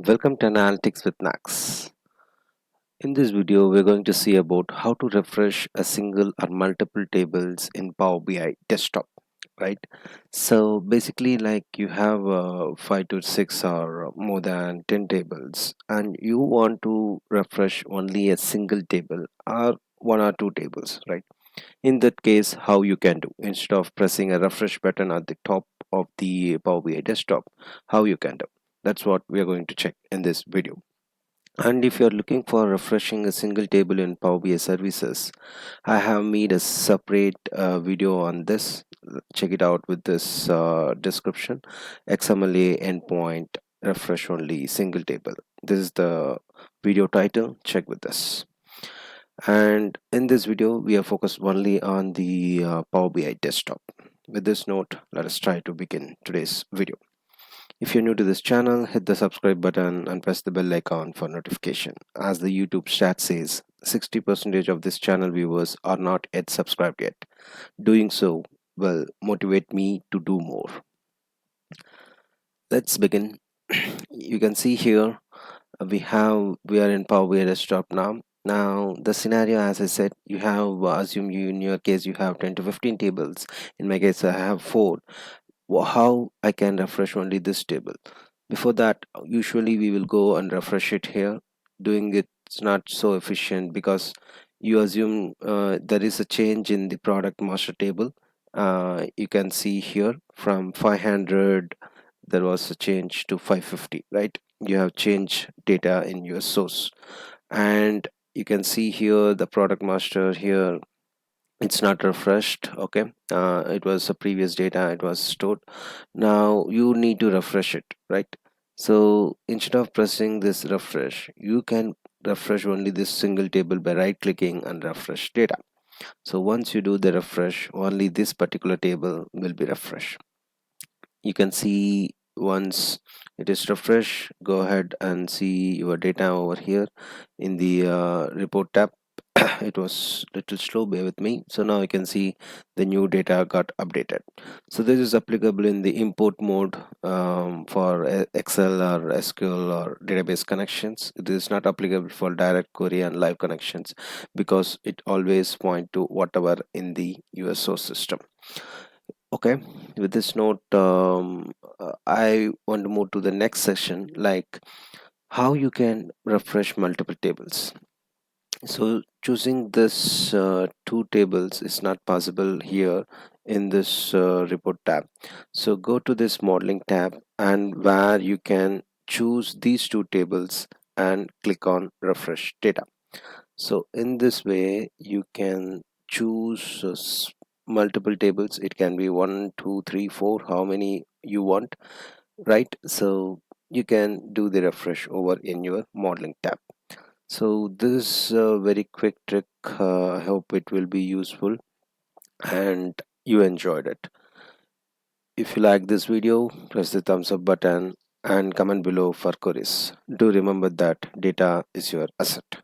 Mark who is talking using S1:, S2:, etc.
S1: Welcome to Analytics with Nags. In this video, we're going to see about how to refresh a single or multiple tables in Power BI desktop, right? So basically, like you have 5 to 6 or more than 10 tables, and you want to refresh only a single table or one or two tables, right? In that case, how you can do instead of pressing a refresh button at the top of the Power BI desktop, how you can do. That's what we are going to check in this video. And if you're looking for refreshing a single table in Power BI services, I have made a separate video on this. Check it out with this description. XMLA endpoint refresh only single table. This is the video title. Check with this. And in this video, we are focused only on the Power BI desktop. With this note, let us try to begin today's video. If you're new to this channel, hit the subscribe button and press the bell icon for notification. As the YouTube stat says, 60% of this channel viewers are not yet subscribed yet. Doing so will motivate me to do more. Let's begin. You can see here we are in Power BI desktop now. Now the scenario, as I said, you have assume you in your case you have 10 to 15 tables. In my case, I have 4. How I can refresh only this table? Before that, usually we will go and refresh it here. Doing it's not so efficient because you assume there is a change in the product master table. You can see here from 500 there was a change to 550, right? You have changed data in your source, and you can see here the product master here, it's not refreshed. Okay, it was a previous data, it was stored. Now you need to refresh it, right? So instead of pressing this refresh, you can refresh only this single table by right clicking and refresh data. So once you do the refresh, only this particular table will be refreshed. You can see once it is refreshed, go ahead and see your data over here in the report tab. It was little slow, bear with me. So now you can see the new data got updated. So this is applicable in the import mode for Excel or SQL or database connections. It is not applicable for direct query and live connections because it always point to whatever in the US source system. Okay, with this note, I want to move to the next section, like how you can refresh multiple tables. So choosing this two tables is not possible here in this report tab. So go to this modeling tab, and where you can choose these two tables and click on refresh data. So in this way you can choose multiple tables. It can be 1 2 3 4, how many you want, right? So you can do the refresh over in your modeling tab. So this is a very quick trick. I hope it will be useful and you enjoyed it. If you like this video, press the thumbs up button and comment below for queries. Do remember that data is your asset.